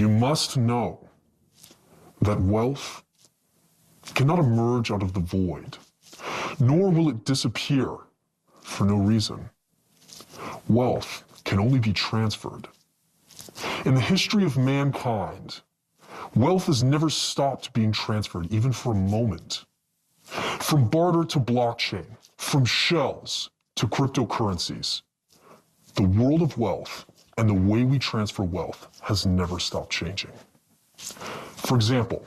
You must know that wealth cannot emerge out of the void, nor will it disappear for no reason. Wealth can only be transferred. In the history of mankind, wealth has never stopped being transferred, even for a moment. From barter to blockchain, from shells to cryptocurrencies, the world of wealth and the way we transfer wealth has never stopped changing. For example,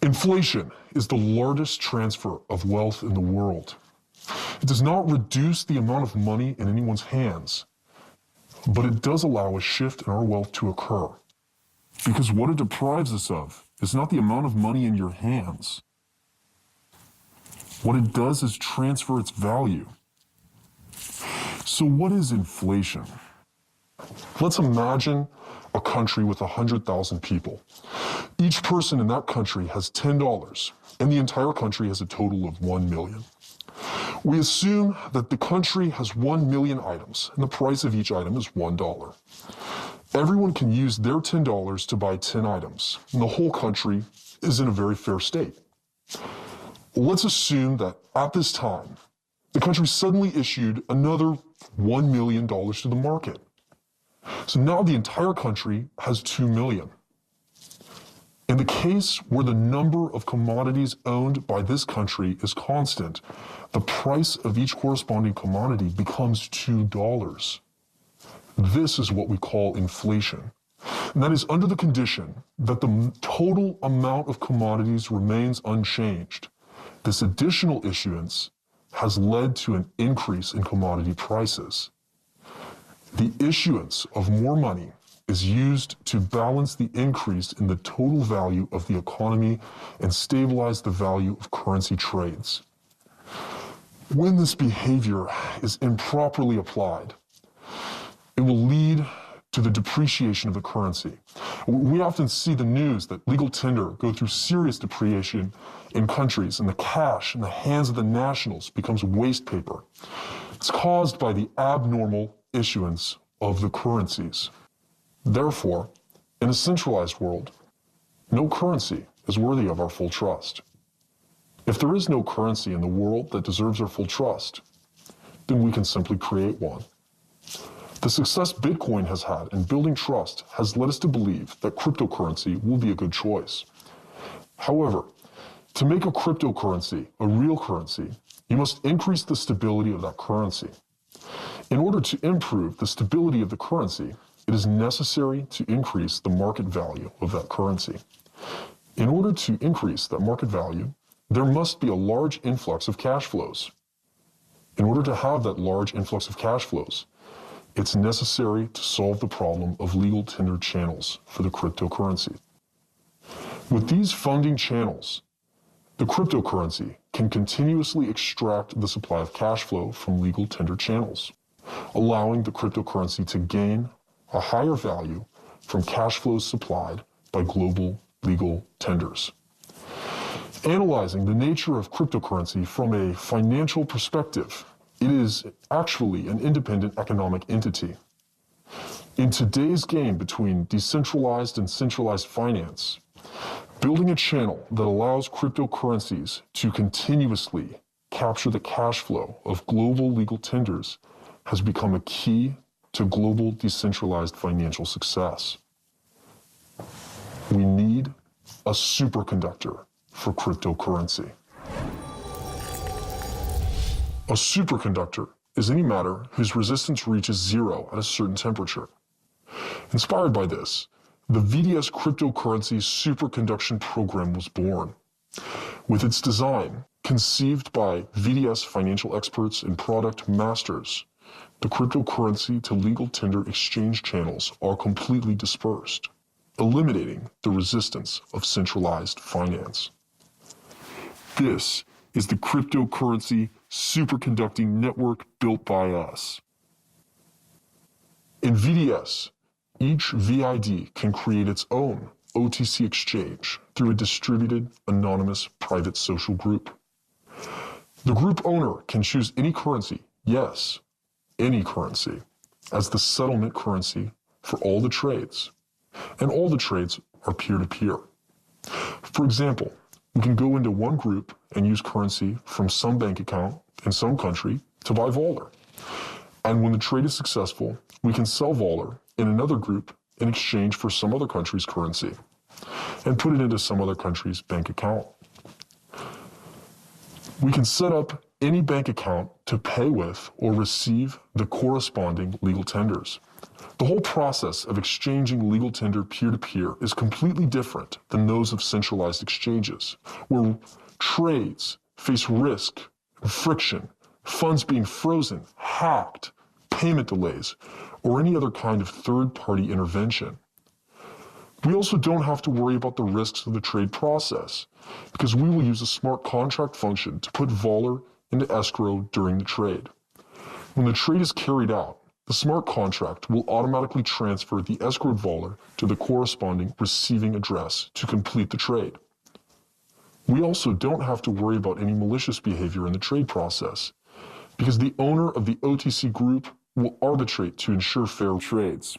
inflation is the largest transfer of wealth in the world. It does not reduce the amount of money in anyone's hands, but it does allow a shift in our wealth to occur. Because what it deprives us of is not the amount of money in your hands. What it does is transfer its value. So what is inflation? Let's imagine a country with 100,000 people. Each person in that country has $10, and the entire country has a total of 1 million. We assume that the country has 1 million items, and the price of each item is $1. Everyone can use their $10 to buy 10 items, and the whole country is in a very fair state. Let's assume that at this time, the country suddenly issued another $1 million to the market. So now the entire country has 2 million. In the case where the number of commodities owned by this country is constant, the price of each corresponding commodity becomes $2. This is what we call inflation. And that is under the condition that the total amount of commodities remains unchanged. This additional issuance has led to an increase in commodity prices. The issuance of more money is used to balance the increase in the total value of the economy and stabilize the value of currency trades. When this behavior is improperly applied, it will lead to the depreciation of the currency. We often see the news that legal tender go through serious depreciation in countries, and the cash in the hands of the nationals becomes waste paper. It's caused by the abnormal issuance of the currencies. Therefore, in a centralized world, no currency is worthy of our full trust. If there is no currency in the world that deserves our full trust, then we can simply create one. The success Bitcoin has had in building trust has led us to believe that cryptocurrency will be a good choice. However, to make a cryptocurrency a real currency, you must increase the stability of that currency. In order to improve the stability of the currency, it is necessary to increase the market value of that currency. In order to increase that market value, there must be a large influx of cash flows. In order to have that large influx of cash flows, it's necessary to solve the problem of legal tender channels for the cryptocurrency. With these funding channels, the cryptocurrency can continuously extract the supply of cash flow from legal tender channels, allowing the cryptocurrency to gain a higher value from cash flows supplied by global legal tenders. Analyzing the nature of cryptocurrency from a financial perspective, it is actually an independent economic entity. In today's game between decentralized and centralized finance, building a channel that allows cryptocurrencies to continuously capture the cash flow of global legal tenders has become a key to global decentralized financial success. We need a superconductor for cryptocurrency. A superconductor is any matter whose resistance reaches zero at a certain temperature. Inspired by this, the VDS cryptocurrency superconduction program was born. With its design, conceived by VDS financial experts and product masters, the cryptocurrency to legal tender exchange channels are completely dispersed, eliminating the resistance of centralized finance. This is the cryptocurrency superconducting network built by us. In VDS, each VID can create its own OTC exchange through a distributed, anonymous, private social group. The group owner can choose any currency, yes, any currency, as the settlement currency for all the trades. and all the trades are peer-to-peer. For example, we can go into one group and use currency from some bank account in some country to buy Volar. And when the trade is successful, we can sell Volar in another group in exchange for some other country's currency and put it into some other country's bank account. We can set up any bank account to pay with or receive the corresponding legal tenders. The whole process of exchanging legal tender peer-to-peer is completely different than those of centralized exchanges, where trades face risk, friction, funds being frozen, hacked, payment delays, or any other kind of third-party intervention. We also don't have to worry about the risks of the trade process, because we will use a smart contract function to put Volar into escrow during the trade. When the trade is carried out, the smart contract will automatically transfer the escrowed Volar to the corresponding receiving address to complete the trade. We also don't have to worry about any malicious behavior in the trade process, because the owner of the OTC group will arbitrate to ensure fair trades.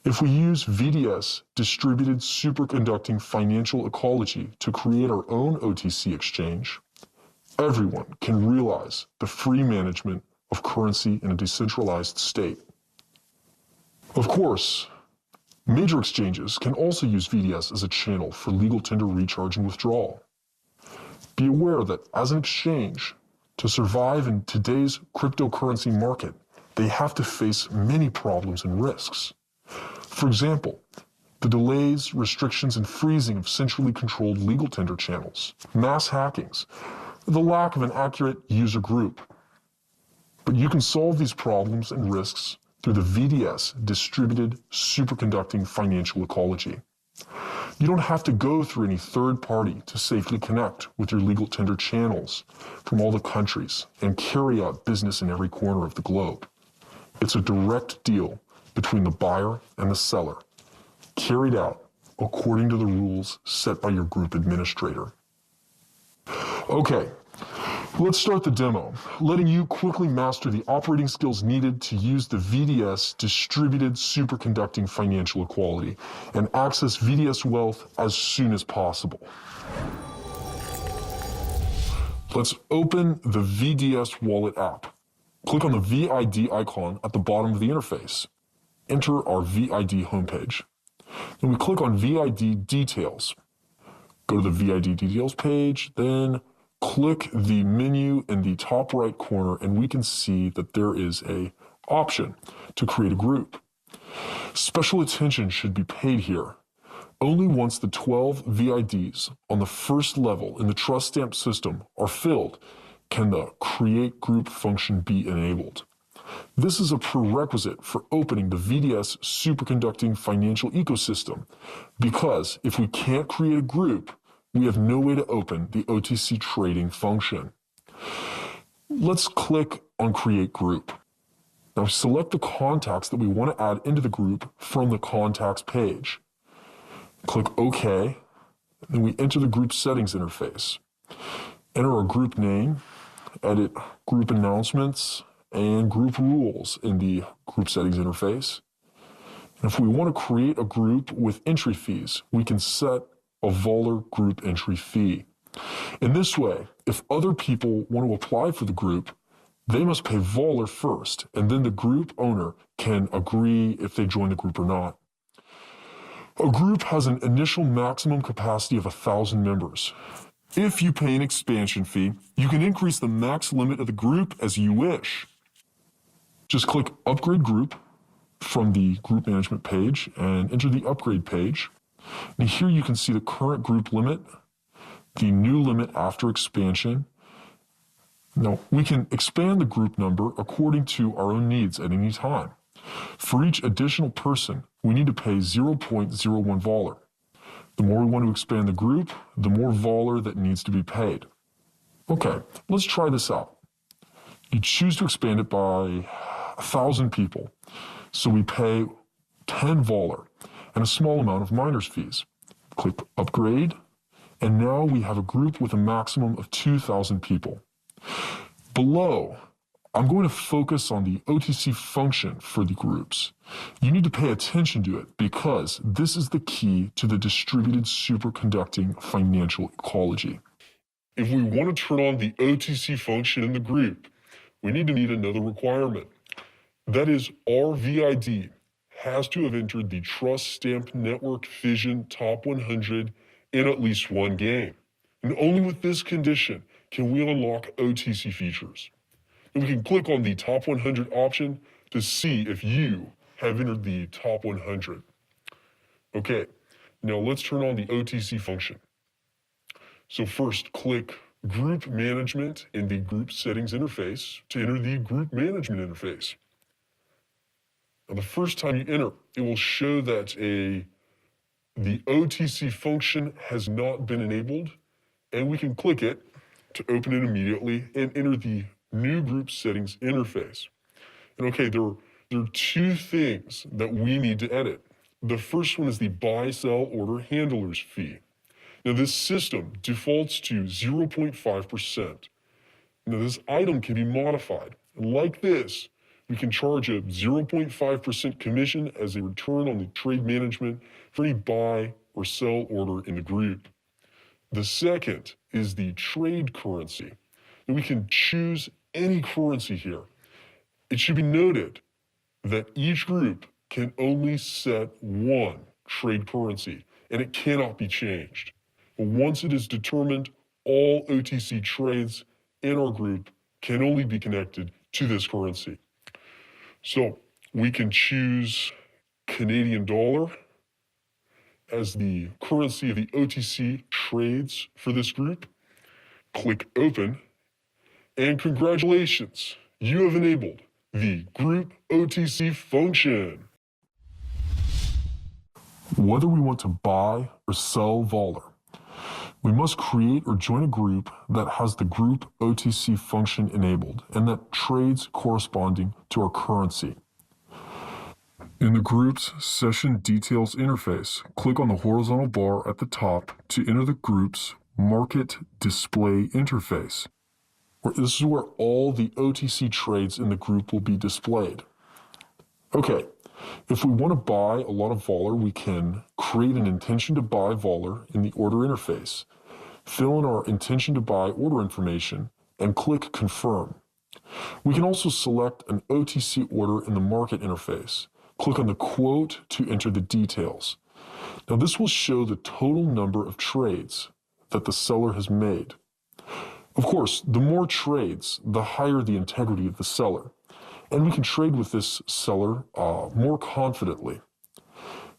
If we use VDS, distributed superconducting financial ecology, to create our own OTC exchange, everyone can realize the free management of currency in a decentralized state. Of course, major exchanges can also use VDS as a channel for legal tender recharge and withdrawal. Be aware that as an exchange, to survive in today's cryptocurrency market, they have to face many problems and risks. For example, the delays, restrictions, and freezing of centrally controlled legal tender channels, mass hackings, the lack of an accurate user group. But you can solve these problems and risks through the VDS, distributed superconducting financial ecology. You don't have to go through any third party to safely connect with your legal tender channels from all the countries and carry out business in every corner of the globe. It's a direct deal between the buyer and the seller, carried out according to the rules set by your group administrator. Okay, let's start the demo, letting you quickly master the operating skills needed to use the VDS distributed superconducting financial equality and access VDS wealth as soon as possible. Let's open the VDS wallet app. Click on the VID icon at the bottom of the interface. Enter our VID homepage. Then we click on VID details. Go to the VID details page, then click the menu in the top right corner, and we can see that there is an option to create a group. Special attention should be paid here. Only once the 12 VIDs on the first level in the trust stamp system are filled can the create group function be enabled. This is a prerequisite for opening the VDS superconducting financial ecosystem, because if we can't create a group, we have no way to open the OTC trading function. Let's click on Create Group. Now select the contacts that we want to add into the group from the Contacts page. Click OK, then we enter the Group Settings interface. Enter our group name, edit group announcements, and group rules in the Group Settings interface. And if we want to create a group with entry fees, we can set a Volar group entry fee. In this way, if other people want to apply for the group, they must pay Volar first, and then the group owner can agree if they join the group or not. A group has an initial maximum capacity of 1,000 members. If you pay an expansion fee, you can increase the max limit of the group as you wish. Just click Upgrade Group from the Group Management page and enter the Upgrade page. And here you can see the current group limit, the new limit after expansion. Now, we can expand the group number according to our own needs at any time. For each additional person, we need to pay 0.01 Volar. The more we want to expand the group, the more Volar that needs to be paid. Okay, let's try this out. You choose to expand it by 1,000 people. So we pay 10 Volar and a small amount of miners fees. Click Upgrade, and now we have a group with a maximum of 2,000 people. Below, I'm going to focus on the OTC function for the groups. You need to pay attention to it because this is the key to the distributed superconducting financial ecology. If we want to turn on the OTC function in the group, we need another requirement. That is, our VID has to have entered the Trust Stamp Network Fission Top 100 in at least one game. And only with this condition can we unlock OTC features. And we can click on the Top 100 option to see if you have entered the Top 100. Okay, now let's turn on the OTC function. So first, click Group Management in the Group Settings interface to enter the Group Management interface. Now, the first time you enter, it will show that the OTC function has not been enabled, and we can click it to open it immediately and enter the New Group Settings interface. And okay, there are two things that we need to edit. The first one is the buy-sell order handler's fee. Now, this system defaults to 0.5%. Now, this item can be modified. Like this, we can charge a 0.5% commission as a return on the trade management for any buy or sell order in the group. The second is the trade currency. And we can choose any currency here. It should be noted that each group can only set one trade currency, and it cannot be changed. Once it is determined, all OTC trades in our group can only be connected to this currency. So we can choose Canadian dollar as the currency of the OTC trades for this group. Click Open, and congratulations, you have enabled the Group OTC function. Whether we want to buy or sell Voller, we must create or join a group that has the Group OTC function enabled and that trades corresponding to our currency. In the group's Session Details interface, click on the horizontal bar at the top to enter the group's Market Display interface. This is where all the OTC trades in the group will be displayed. Okay, if we want to buy a lot of Voller, we can create an intention to buy Voller in the order interface, fill in our intention to buy order information, and click Confirm. We can also select an OTC order in the market interface. Click on the quote to enter the details. Now this will show the total number of trades that the seller has made. Of course, the more trades, the higher the integrity of the seller. And we can trade with this seller more confidently.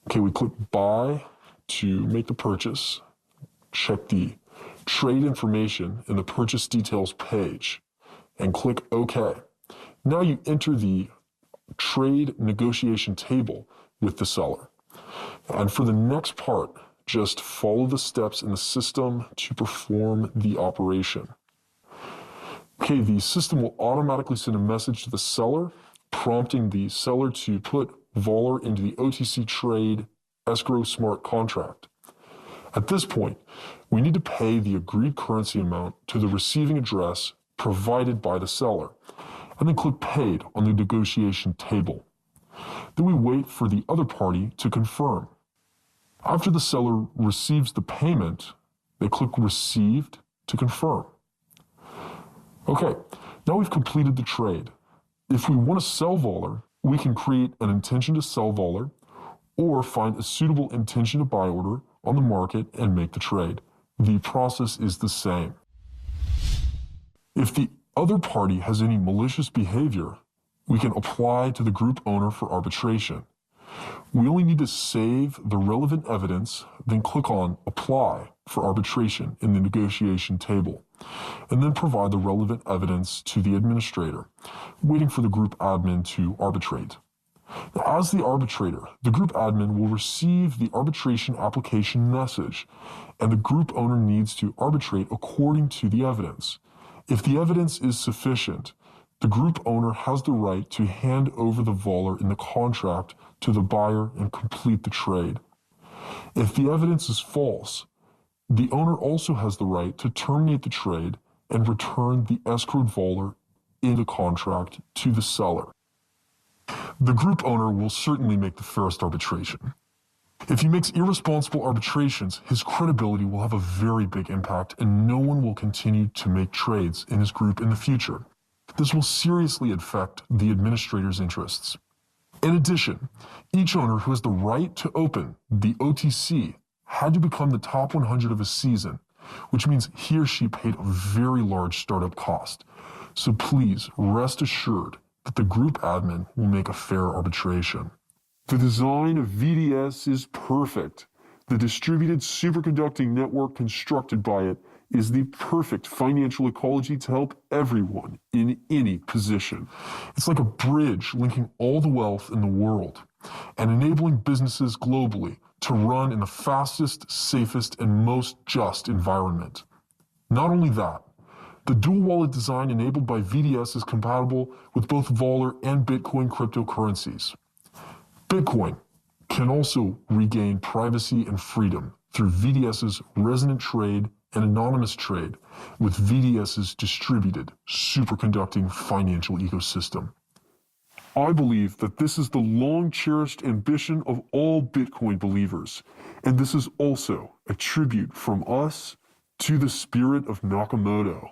Okay, we click Buy to make the purchase. Check the trade information in the Purchase Details page and click OK. Now you enter the trade negotiation table with the seller. And for the next part, just follow the steps in the system to perform the operation. Okay, the system will automatically send a message to the seller, prompting the seller to put Voller into the OTC trade escrow smart contract. At this point, we need to pay the agreed currency amount to the receiving address provided by the seller, and then click Paid on the negotiation table. Then we wait for the other party to confirm. After the seller receives the payment, they click Received to confirm. Okay, now we've completed the trade. If we want to sell Voller, we can create an intention to sell Voller or find a suitable intention to buy order on the market and make the trade. The process is the same. If the other party has any malicious behavior, we can apply to the group owner for arbitration. We only need to save the relevant evidence, then click on Apply for arbitration in the negotiation table, and then provide the relevant evidence to the administrator, waiting for the group admin to arbitrate. Now, as the arbitrator, the group admin will receive the arbitration application message, and the group owner needs to arbitrate according to the evidence. If the evidence is sufficient, the group owner has the right to hand over the Voller in the contract to the buyer and complete the trade. If the evidence is false, the owner also has the right to terminate the trade and return the escrowed Voller in the contract to the seller. The group owner will certainly make the fairest arbitration. If he makes irresponsible arbitrations, his credibility will have a very big impact and no one will continue to make trades in his group in the future. This will seriously affect the administrator's interests. In addition, each owner who has the right to open the OTC had to become the top 100 of a season, which means he or she paid a very large startup cost. So please rest assured that the group admin will make a fair arbitration. The design of VDS is perfect. The distributed superconducting network constructed by it is the perfect financial ecology to help everyone in any position. It's like a bridge linking all the wealth in the world and enabling businesses globally to run in the fastest, safest, and most just environment. Not only that, the dual wallet design enabled by VDS is compatible with both Volar and Bitcoin cryptocurrencies. Bitcoin can also regain privacy and freedom through VDS's resonant trade and anonymous trade with VDS's distributed superconducting financial ecosystem. I believe that this is the long-cherished ambition of all Bitcoin believers, and this is also a tribute from us to the spirit of Nakamoto.